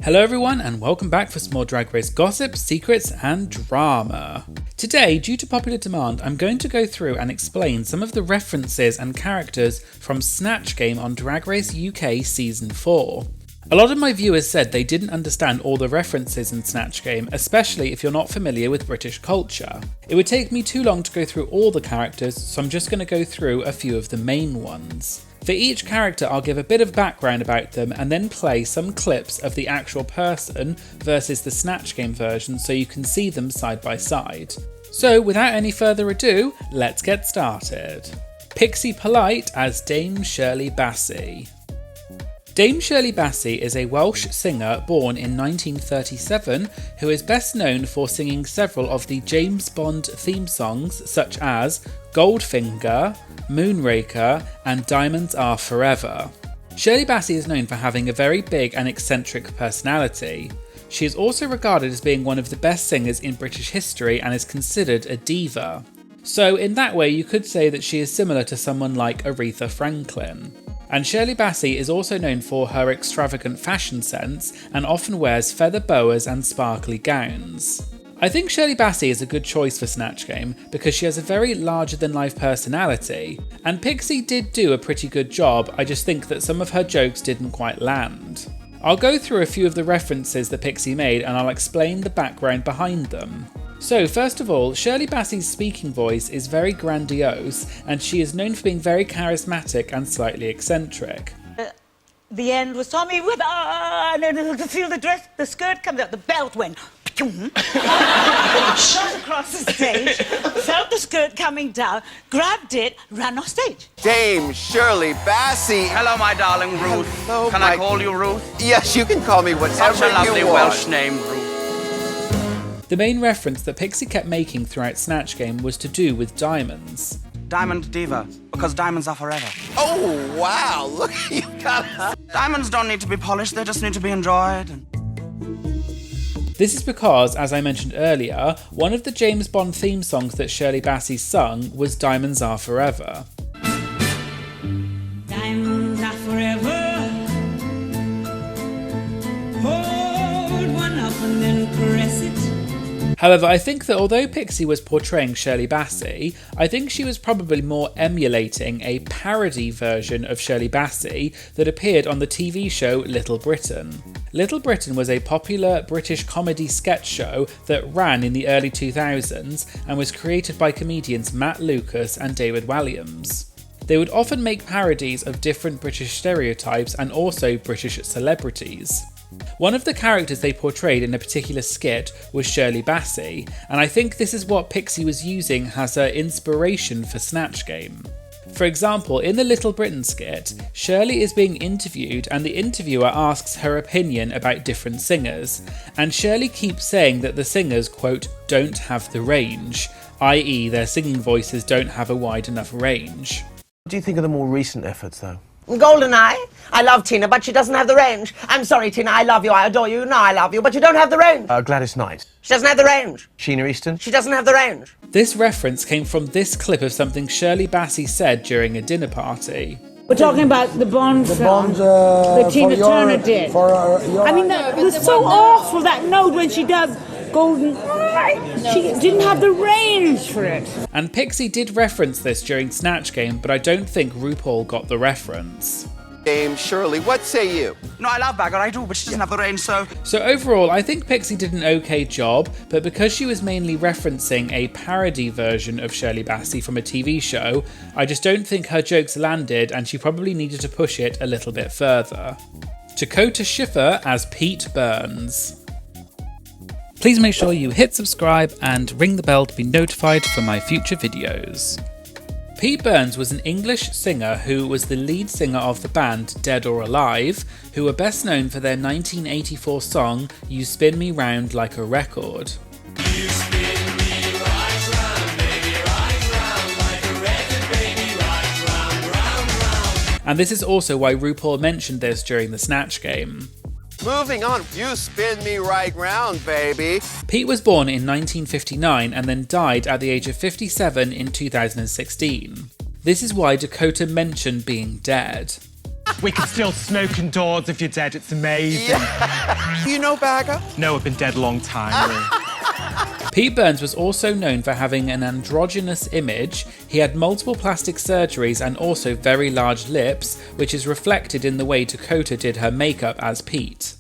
Hello everyone and welcome back for some more Drag Race gossip, secrets and drama. Today, due to popular demand, I'm going to go through and explain some of the references and characters from Snatch Game on Drag Race UK Season 4. A lot of my viewers said they didn't understand all the references in Snatch Game, especially if you're not familiar with British culture. It would take me too long to go through all the characters, so I'm just going to go through a few of the main ones. For each character, I'll give a bit of background about them and then play some clips of the actual person versus the Snatch Game version so you can see them side by side. So without any further ado, let's get started. Pixie Polite as Dame Shirley Bassey. Dame Shirley Bassey is a Welsh singer born in 1937 who is best known for singing several of the James Bond theme songs such as Goldfinger, Moonraker and Diamonds Are Forever. Shirley Bassey is known for having a very big and eccentric personality. She is also regarded as being one of the best singers in British history and is considered a diva. So in that way you could say that she is similar to someone like Aretha Franklin. And Shirley Bassey is also known for her extravagant fashion sense and often wears feather boas and sparkly gowns. I think Shirley Bassey is a good choice for Snatch Game because she has a very larger-than-life personality, and Pixie did do a pretty good job, I just think that some of her jokes didn't quite land. I'll go through a few of the references that Pixie made and I'll explain the background behind them. So first of all, Shirley Bassey's speaking voice is very grandiose and she is known for being very charismatic and slightly eccentric. The end was Tommy with and then to feel the dress, the skirt comes out, the belt went shot across the stage, felt the skirt coming down, grabbed it, ran off stage. Dame Shirley Bassey. Hello, my darling Ruth. Hello, Can I call you Ruth? Yes, you can call me whatever Such a lovely you want. Welsh name, Ruth. The main reference that Pixie kept making throughout Snatch Game was to do with diamonds. Diamond Diva, because diamonds are forever. Oh, wow, look, you got Diamonds don't need to be polished, they just need to be enjoyed. This is because, as I mentioned earlier, one of the James Bond theme songs that Shirley Bassey sung was Diamonds Are Forever. Diamonds are forever. Hold one up and then press it. However, I think that although Pixie was portraying Shirley Bassey, I think she was probably more emulating a parody version of Shirley Bassey that appeared on the TV show Little Britain. Little Britain was a popular British comedy sketch show that ran in the early 2000s and was created by comedians Matt Lucas and David Walliams. They would often make parodies of different British stereotypes and also British celebrities. One of the characters they portrayed in a particular skit was Shirley Bassey, and I think this is what Pixie was using as her inspiration for Snatch Game. For example, in the Little Britain skit, Shirley is being interviewed and the interviewer asks her opinion about different singers, and Shirley keeps saying that the singers, quote, don't have the range, i.e. their singing voices don't have a wide enough range. What do you think of the more recent efforts, though? GoldenEye. I love Tina, but she doesn't have the range. I'm sorry, Tina, I love you, I adore you, no, I love you, but you don't have the range. Gladys Knight. She doesn't have the range. Sheena Easton. She doesn't have the range. This reference came from this clip of something Shirley Bassey said during a dinner party. We're talking about the Bond song that Tina Turner did. I mean, that was so awful, that note when she does Golden. She didn't have the range for it. And Pixie did reference this during Snatch Game, but I don't think RuPaul got the reference. Dame Shirley, what say you? No, I love Bagger, I do, but she doesn't have the range, so... So overall, I think Pixie did an okay job, but because she was mainly referencing a parody version of Shirley Bassey from a TV show, I just don't think her jokes landed and she probably needed to push it a little bit further. Dakota Schiffer as Pete Burns. Please make sure you hit subscribe and ring the bell to be notified for my future videos. Pete Burns was an English singer who was the lead singer of the band Dead or Alive, who were best known for their 1984 song You Spin Me Round Like a Record. You spin me right round, baby, right round, like a record, baby, right round, round, round. And this is also why RuPaul mentioned this during the Snatch Game. Moving on, you spin me right round, baby. Pete was born in 1959 and then died at the age of 57 in 2016. This is why Dakota mentioned being dead. We can still smoke indoors if you're dead. It's amazing. Yeah. You know Bagger? No, I've been dead a long time. Pete Burns was also known for having an androgynous image. He had multiple plastic surgeries and also very large lips, which is reflected in the way Dakota did her makeup as Pete.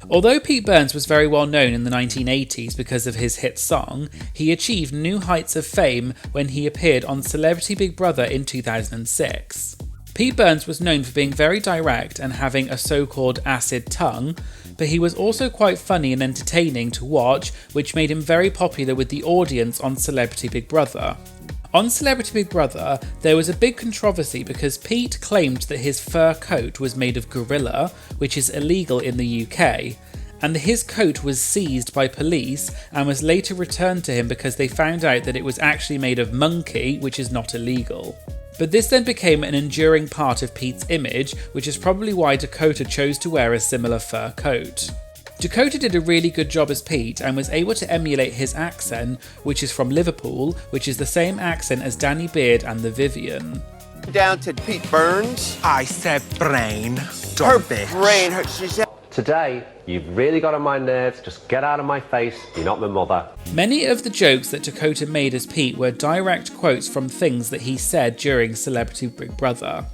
Although Pete Burns was very well known in the 1980s because of his hit song, he achieved new heights of fame when he appeared on Celebrity Big Brother in 2006. Pete Burns was known for being very direct and having a so-called acid tongue, but he was also quite funny and entertaining to watch, which made him very popular with the audience on Celebrity Big Brother. On Celebrity Big Brother, there was a big controversy because Pete claimed that his fur coat was made of gorilla, which is illegal in the UK, and his coat was seized by police and was later returned to him because they found out that it was actually made of monkey, which is not illegal. But this then became an enduring part of Pete's image, which is probably why Dakota chose to wear a similar fur coat. Dakota did a really good job as Pete and was able to emulate his accent, which is from Liverpool, which is the same accent as Danny Beard and the Vivian. Down to Pete Burns. I said brain. Her brain. She said. Today, you've really got on my nerves. Just get out of my face. You're not my mother. Many of the jokes that Dakota made as Pete were direct quotes from things that he said during Celebrity Big Brother.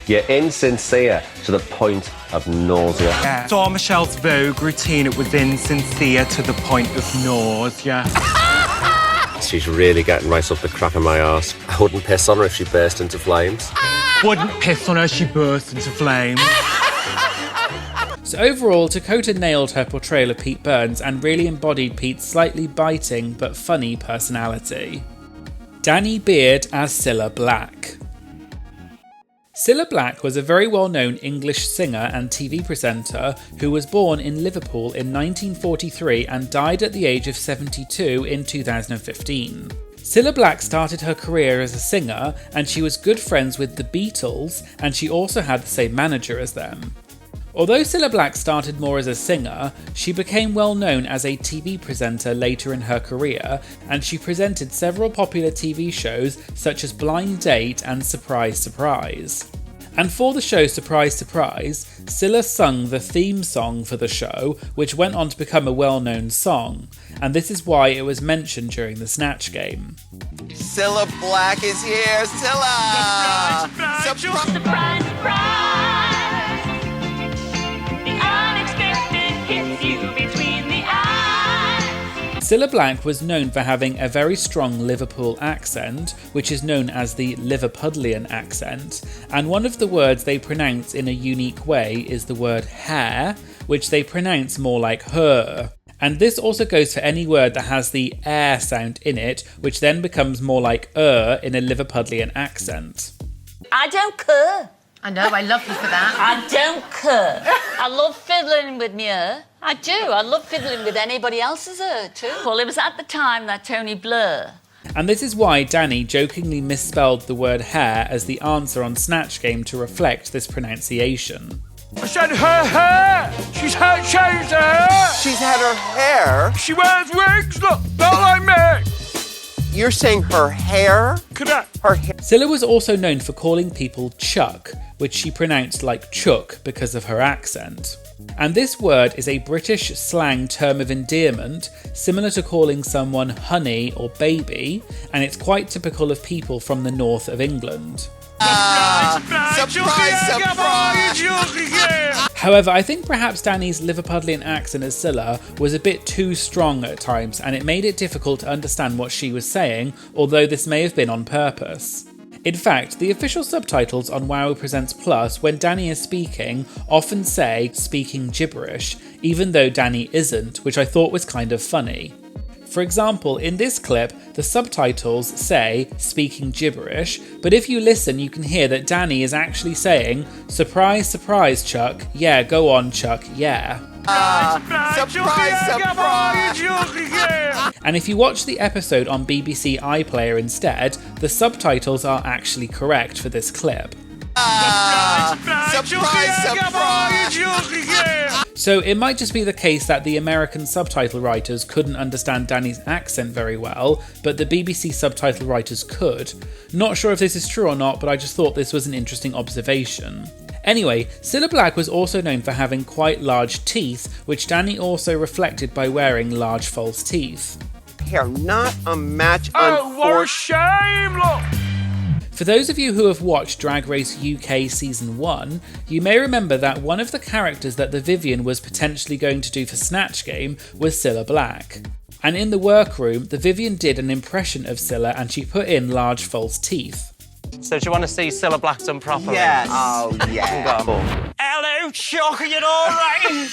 You're insincere to the point of nausea. Yeah. Saw Michelle's Vogue routine. It was insincere to the point of nausea. She's really getting right up the crap in my arse. I wouldn't piss on her if she burst into flames. Wouldn't piss on her, she burst into flames. So overall, Dakota nailed her portrayal of Pete Burns and really embodied Pete's slightly biting but funny personality. Danny Beard as Cilla Black. Cilla Black was a very well-known English singer and TV presenter who was born in Liverpool in 1943 and died at the age of 72 in 2015. Cilla Black started her career as a singer and she was good friends with the Beatles, and she also had the same manager as them. Although Cilla Black started more as a singer, she became well known as a TV presenter later in her career, and she presented several popular TV shows such as Blind Date and Surprise Surprise. And for the show Surprise Surprise, Cilla sung the theme song for the show, which went on to become a well-known song, and this is why it was mentioned during the Snatch Game. Cilla Black is here. Cilla! Surprise, surprise, surprise. The unexpected hits you between the eyes. Cilla Black was known for having a very strong Liverpool accent, which is known as the Liverpudlian accent, and one of the words they pronounce in a unique way is the word hair, which they pronounce more like her. And this also goes for any word that has the air sound in it, which then becomes more like in a Liverpudlian accent. I don't care. I know, I love you for that. I don't care. I love fiddling with me I do. I love fiddling with anybody else's too. Well, it was at the time that Tony Blair. And this is why Danny jokingly misspelled the word hair as the answer on Snatch Game to reflect this pronunciation. I said her hair! She's had changed her hair! She's had her hair. She wears wigs, look, not like me! You're saying her hair? Correct. Her hair. Cilla was also known for calling people Chuck, which she pronounced like Chuck because of her accent. And this word is a British slang term of endearment, similar to calling someone honey or baby, and it's quite typical of people from the north of England. Surprise, surprise! However, I think perhaps Danny's Liverpudlian accent as Cilla was a bit too strong at times, and it made it difficult to understand what she was saying, although this may have been on purpose. In fact, the official subtitles on WoW Presents Plus, when Danny is speaking, often say speaking gibberish, even though Danny isn't, which I thought was kind of funny. For example, in this clip, the subtitles say speaking gibberish, but if you listen, you can hear that Danny is actually saying, surprise, surprise, Chuck. Yeah, go on, Chuck. Yeah. Surprise, surprise! And if you watch the episode on BBC iPlayer instead, the subtitles are actually correct for this clip. Surprise, surprise! So it might just be the case that the American subtitle writers couldn't understand Danny's accent very well, but the BBC subtitle writers could. Not sure if this is true or not, but I just thought this was an interesting observation. Anyway, Cilla Black was also known for having quite large teeth, which Danny also reflected by wearing large false teeth. Hair, not a match. Oh, what a shame, look! For those of you who have watched Drag Race UK Season 1, you may remember that one of the characters that the Vivienne was potentially going to do for Snatch Game was Cilla Black. And in the workroom, the Vivienne did an impression of Cilla and she put in large false teeth. So do you want to see Cilla Black done properly? Yes. Oh, yeah. Hello, Chuck, are you all right?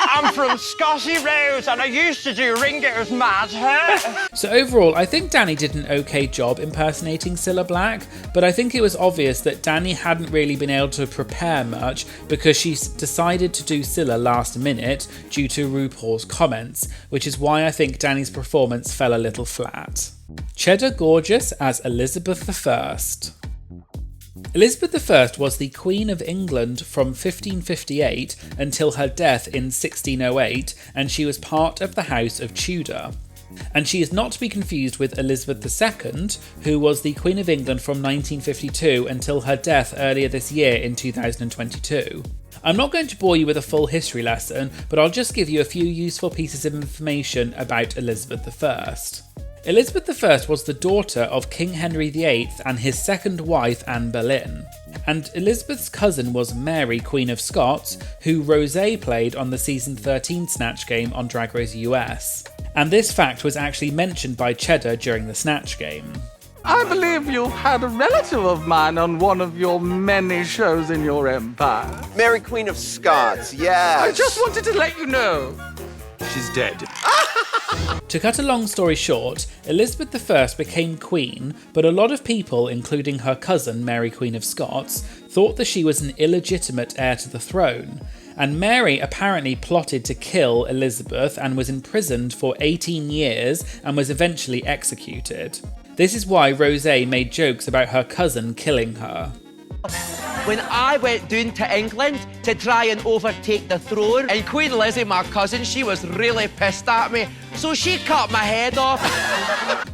I'm from Scotty Road and I used to do Ringo's Mad Hair. So overall, I think Danny did an okay job impersonating Cilla Black, but I think it was obvious that Danny hadn't really been able to prepare much because she decided to do Cilla last minute due to RuPaul's comments, which is why I think Danny's performance fell a little flat. Cheddar Gorgeous as Elizabeth I. Elizabeth I was the Queen of England from 1558 until her death in 1608, and she was part of the House of Tudor. And she is not to be confused with Elizabeth II, who was the Queen of England from 1952 until her death earlier this year in 2022. I'm not going to bore you with a full history lesson, but I'll just give you a few useful pieces of information about Elizabeth I. Elizabeth I was the daughter of King Henry VIII and his second wife Anne Boleyn. And Elizabeth's cousin was Mary, Queen of Scots, who Rosé played on the season 13 Snatch Game on Drag Race US. And this fact was actually mentioned by Cheddar during the Snatch Game. I believe you had a relative of mine on one of your many shows in your empire. Mary, Queen of Scots, yes. I just wanted to let you know. She's dead. To cut a long story short, Elizabeth I became queen, but a lot of people, including her cousin Mary, Queen of Scots, thought that she was an illegitimate heir to the throne. And Mary apparently plotted to kill Elizabeth and was imprisoned for 18 years and was eventually executed. This is why Rosé made jokes about her cousin killing her. When I went down to England to try and overtake the throne, and Queen Lizzie, my cousin, she was really pissed at me, so she cut my head off.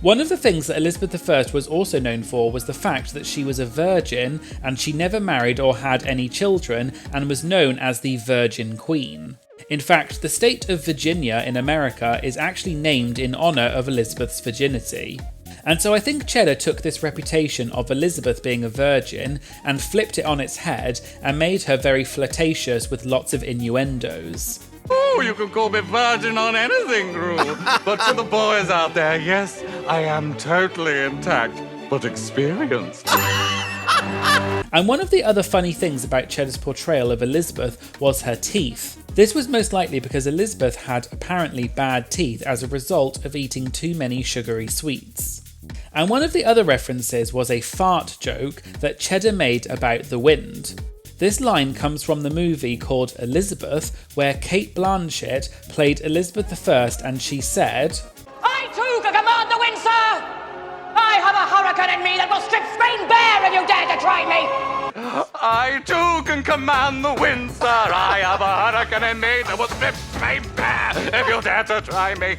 One of the things that Elizabeth I was also known for was the fact that she was a virgin and she never married or had any children and was known as the Virgin Queen. In fact, the state of Virginia in America is actually named in honour of Elizabeth's virginity. And so I think Cheddar took this reputation of Elizabeth being a virgin and flipped it on its head and made her very flirtatious with lots of innuendos. Oh, you can call me virgin on anything, Gru. But to the boys out there, yes, I am totally intact, but experienced. And one of the other funny things about Cheddar's portrayal of Elizabeth was her teeth. This was most likely because Elizabeth had apparently bad teeth as a result of eating too many sugary sweets. And one of the other references was a fart joke that Cheddar made about the wind. This line comes from the movie called Elizabeth, where Cate Blanchett played Elizabeth I and she said, "I too can command the wind, sir! I have a hurricane in me that will strip Spain bare if you dare to try me! I too can command the wind, sir. I have a hurricane in me that will strip Spain bare if you dare to try me."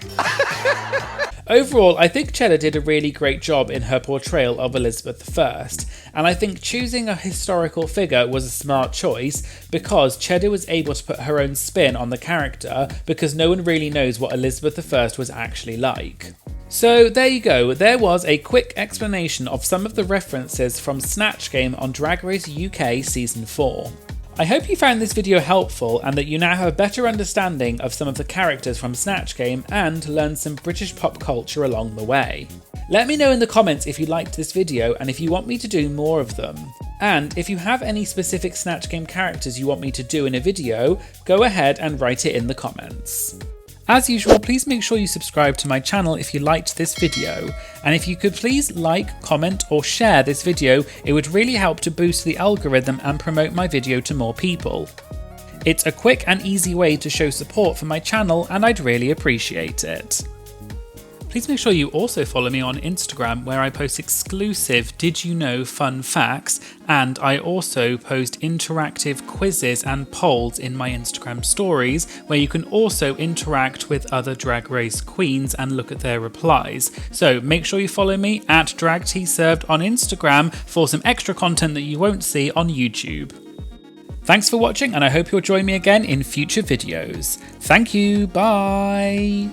Overall, I think Cheddar did a really great job in her portrayal of Elizabeth I, and I think choosing a historical figure was a smart choice because Cheddar was able to put her own spin on the character because no one really knows what Elizabeth I was actually like. So there you go, there was a quick explanation of some of the references from Snatch Game on Drag Race UK Season 4. I hope you found this video helpful and that you now have a better understanding of some of the characters from Snatch Game and learned some British pop culture along the way. Let me know in the comments if you liked this video and if you want me to do more of them. And if you have any specific Snatch Game characters you want me to do in a video, go ahead and write it in the comments. As usual, please make sure you subscribe to my channel if you liked this video, and if you could please like, comment or share this video, it would really help to boost the algorithm and promote my video to more people. It's a quick and easy way to show support for my channel and I'd really appreciate it. Please make sure you also follow me on Instagram, where I post exclusive Did You Know fun facts, and I also post interactive quizzes and polls in my Instagram stories, where you can also interact with other Drag Race queens and look at their replies. So make sure you follow me at DragTeaServed on Instagram for some extra content that you won't see on YouTube. Thanks for watching, and I hope you'll join me again in future videos. Thank you, bye!